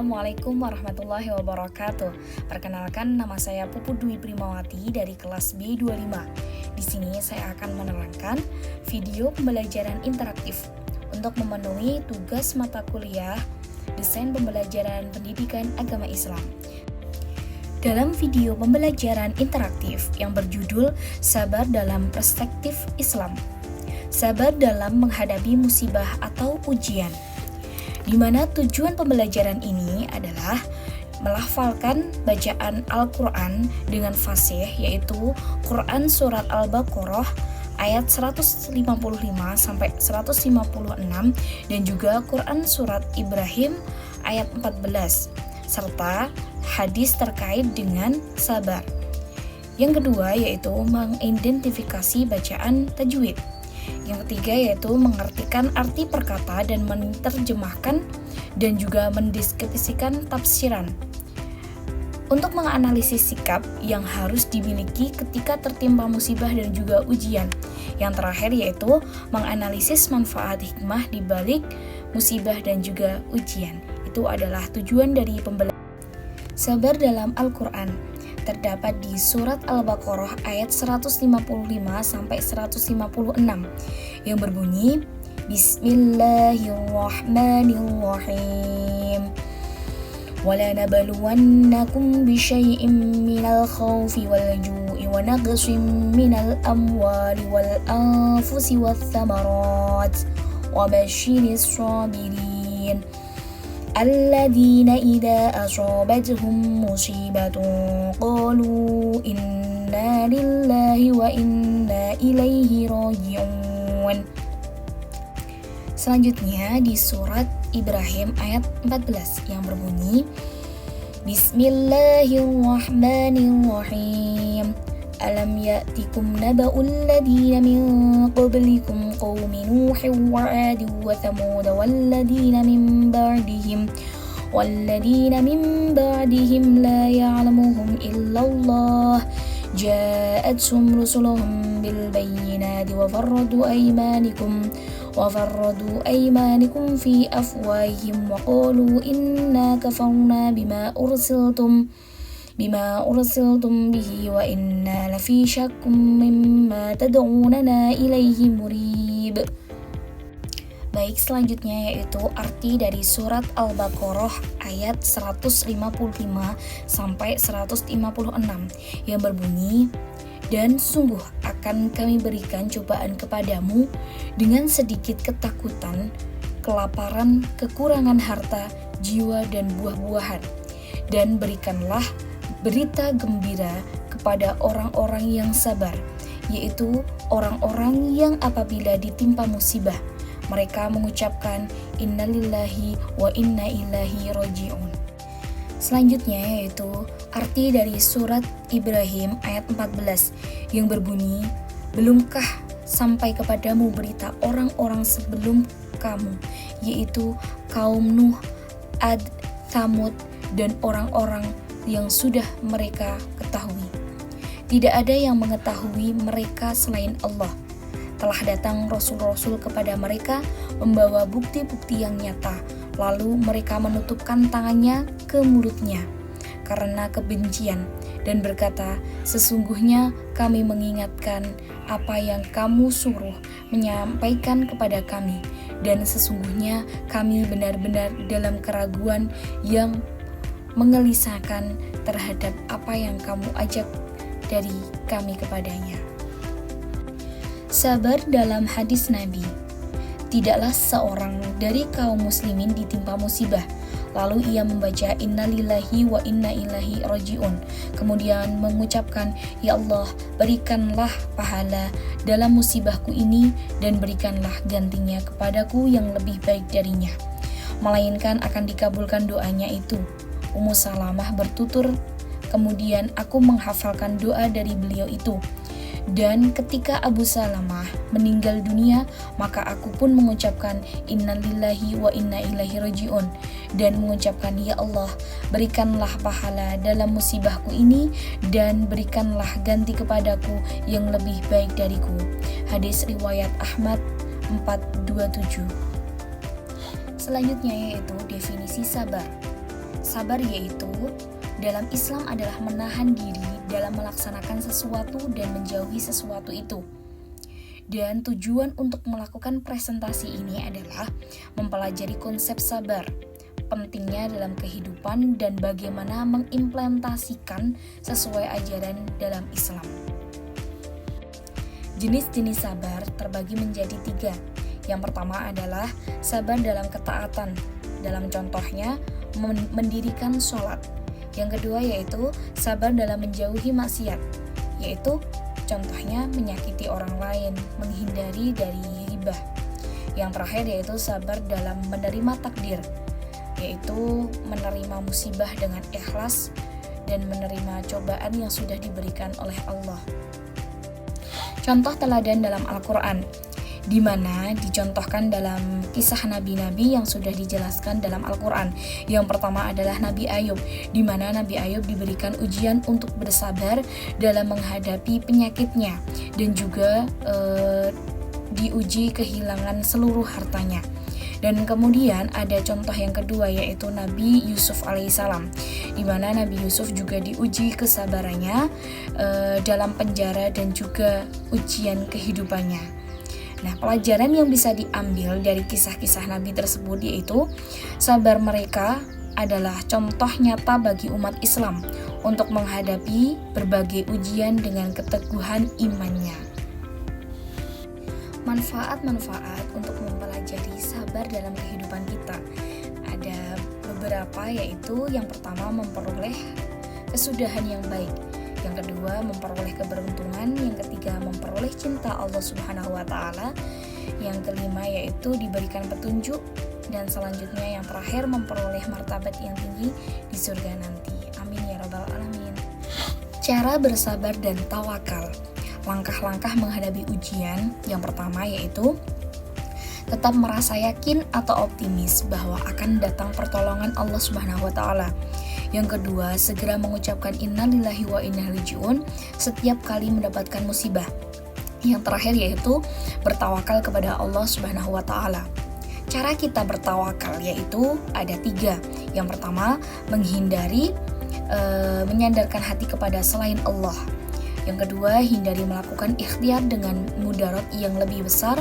Assalamualaikum warahmatullahi wabarakatuh. Perkenalkan, nama saya Pupu Dwi Primawati dari kelas B25. Di sini saya akan menerangkan video pembelajaran interaktif untuk memenuhi tugas mata kuliah Desain Pembelajaran Pendidikan Agama Islam. Dalam video pembelajaran interaktif yang berjudul Sabar dalam Perspektif Islam, sabar dalam menghadapi musibah atau ujian, di mana tujuan pembelajaran ini adalah melafalkan bacaan Al-Quran dengan fasih, yaitu Quran Surat Al-Baqarah ayat 155 sampai 156 dan juga Quran Surat Ibrahim ayat 14 serta hadis terkait dengan sabar. Yang kedua yaitu mengidentifikasi bacaan tajwid. Yang ketiga yaitu mengartikan arti perkata dan menerjemahkan dan juga mendeskripsikan tafsiran. Untuk menganalisis sikap yang harus dimiliki ketika tertimpa musibah dan juga ujian. Yang terakhir yaitu menganalisis manfaat hikmah di balik musibah dan juga ujian. Itu adalah tujuan dari pembelajaran. Sabar dalam Al-Quran terdapat di surat Al-Baqarah ayat 155 sampai 156 yang berbunyi Bismillahirrahmanirrahim. Wala nabluwannakum bisyai'im minal khawfi wal ju'i wa naqsim minal amwali wal anfusi wath thamarat wa basyiris sabirin alladzina idza asabathum musibatun qalu inna lillahi wa inna ilaihi raji'un. Selanjutnya di surat Ibrahim ayat 14 yang berbunyi Bismillahirrahmanirrahim. Alam ya'tikum naba'ul ladina min qablikum qawmi Nuhin wa 'adin wa Thamud walladina min ba'dihim la ya'lamuhum illallah ja'atuhum rusuluhum bil bayyinati wa farradu aymanikum fi afwahihim wa qalu inna kafarna bima ursiltum bihi wa inna lafi syakkum mimma tad'unana ilaihi murib. Baik, selanjutnya yaitu arti dari surat Al-Baqarah ayat 155 sampai 156 yang berbunyi dan sungguh akan kami berikan cobaan kepadamu dengan sedikit ketakutan, kelaparan, kekurangan harta, jiwa dan buah-buahan, dan berikanlah berita gembira kepada orang-orang yang sabar, yaitu orang-orang yang apabila ditimpa musibah, mereka mengucapkan innalillahi wa inna ilaihi raji'un. Selanjutnya yaitu arti dari surat Ibrahim ayat 14 yang berbunyi, belumkah sampai kepadamu berita orang-orang sebelum kamu, yaitu kaum Nuh, Ad, Thamud, dan orang-orang yang sudah mereka ketahui. Tidak ada yang mengetahui mereka selain Allah. Telah datang rasul-rasul kepada mereka membawa bukti-bukti yang nyata, lalu mereka menutupkan tangannya ke mulutnya karena kebencian dan berkata, sesungguhnya kami mengingatkan apa yang kamu suruh menyampaikan kepada kami, dan sesungguhnya kami benar-benar dalam keraguan yang mengelisahkan terhadap apa yang kamu ajak dari kami kepadanya. Sabar dalam hadis Nabi. Tidaklah seorang dari kaum muslimin ditimpa musibah, lalu ia membaca innalillahi wa inna ilaihi raji'un, kemudian mengucapkan, ya Allah, berikanlah pahala dalam musibahku ini dan berikanlah gantinya kepadaku yang lebih baik darinya, melainkan akan dikabulkan doanya itu. Ummu Salamah bertutur, kemudian aku menghafalkan doa dari beliau itu. Dan ketika Abu Salamah meninggal dunia, maka aku pun mengucapkan innalillahi wa inna ilaihi raji'un dan mengucapkan, ya Allah, berikanlah pahala dalam musibahku ini dan berikanlah ganti kepadaku yang lebih baik dariku. Hadis riwayat Ahmad 427. Selanjutnya yaitu definisi sabar. Sabar yaitu dalam Islam adalah menahan diri dalam melaksanakan sesuatu dan menjauhi sesuatu itu. Dan tujuan untuk melakukan presentasi ini adalah mempelajari konsep sabar, pentingnya dalam kehidupan dan bagaimana mengimplementasikan sesuai ajaran dalam Islam. Jenis-jenis sabar terbagi menjadi 3. Yang pertama adalah sabar dalam ketaatan. Dalam contohnya, mendirikan sholat. Yang kedua yaitu sabar dalam menjauhi maksiat, yaitu contohnya menyakiti orang lain, menghindari dari ghibah. Yang terakhir yaitu sabar dalam menerima takdir, yaitu menerima musibah dengan ikhlas dan menerima cobaan yang sudah diberikan oleh Allah. Contoh teladan dalam Al-Quran, di mana dicontohkan dalam kisah nabi-nabi yang sudah dijelaskan dalam Al-Quran. Yang pertama adalah Nabi Ayub, di mana Nabi Ayub diberikan ujian untuk bersabar dalam menghadapi penyakitnya dan juga diuji kehilangan seluruh hartanya. Dan kemudian ada contoh yang kedua yaitu Nabi Yusuf alaihissalam, di mana Nabi Yusuf juga diuji kesabarannya dalam penjara dan juga ujian kehidupannya. Nah, pelajaran yang bisa diambil dari kisah-kisah Nabi tersebut yaitu sabar mereka adalah contoh nyata bagi umat Islam untuk menghadapi berbagai ujian dengan keteguhan imannya. Manfaat-manfaat untuk mempelajari sabar dalam kehidupan kita ada beberapa, yaitu yang pertama memperoleh kesudahan yang baik, yang kedua memperoleh keberuntungan, yang ketiga memperoleh cinta Allah Subhanahu wa taala, yang kelima yaitu diberikan petunjuk, dan selanjutnya yang terakhir memperoleh martabat yang tinggi di surga nanti. Amin ya rabbal alamin. Cara bersabar dan tawakal. Langkah-langkah menghadapi ujian. Yang pertama yaitu tetap merasa yakin atau optimis bahwa akan datang pertolongan Allah Subhanahu wa taala. Yang kedua, segera mengucapkan innalillahi wa inna ilaihi raji'un setiap kali mendapatkan musibah. Yang terakhir yaitu bertawakal kepada Allah Subhanahu wa taala. Cara kita bertawakal yaitu ada 3. Yang pertama, menghindari menyandarkan hati kepada selain Allah. Yang kedua, hindari melakukan ikhtiar dengan mudarat yang lebih besar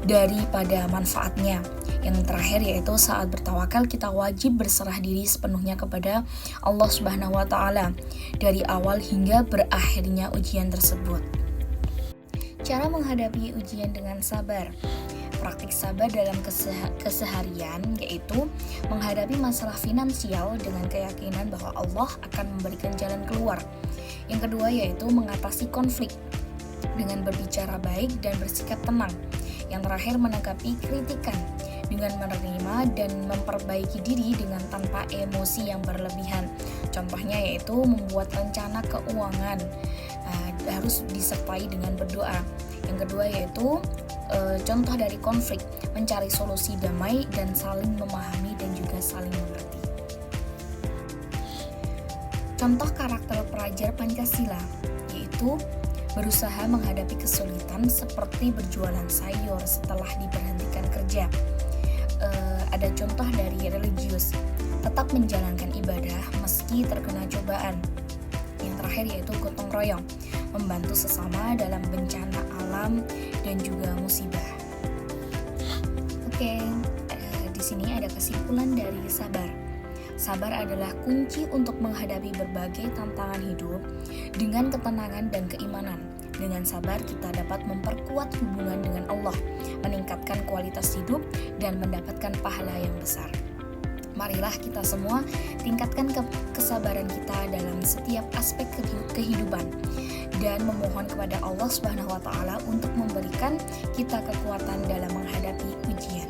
daripada manfaatnya. Yang terakhir yaitu saat bertawakal kita wajib berserah diri sepenuhnya kepada Allah Subhanahu wa taala dari awal hingga berakhirnya ujian tersebut. Cara menghadapi ujian dengan sabar. Praktik sabar dalam keseharian yaitu menghadapi masalah finansial dengan keyakinan bahwa Allah akan memberikan jalan keluar. Yang kedua yaitu mengatasi konflik dengan berbicara baik dan bersikap tenang. Yang terakhir menanggapi kritikan dengan menerima dan memperbaiki diri dengan tanpa emosi yang berlebihan. Contohnya yaitu membuat rencana keuangan harus disertai dengan berdoa. Yang kedua yaitu contoh dari konflik, mencari solusi damai dan saling memahami dan juga saling mengerti. Contoh karakter pelajar Pancasila yaitu berusaha menghadapi kesulitan seperti berjualan sayur setelah diberhentikan kerja. Ada contoh dari religius, tetap menjalankan ibadah meski terkena cobaan. Yang terakhir yaitu gotong royong, membantu sesama dalam bencana alam dan juga musibah. Oke, di sini ada kesimpulan dari sabar. Sabar adalah kunci untuk menghadapi berbagai tantangan hidup dengan ketenangan dan keimanan. Dengan sabar kita dapat memperkuat hubungan dengan Allah, meningkatkan kualitas hidup, dan mendapatkan pahala yang besar. Marilah kita semua tingkatkan kesabaran kita dalam setiap aspek kehidupan dan memohon kepada Allah Subhanahu wa taala untuk memberikan kita kekuatan dalam menghadapi ujian.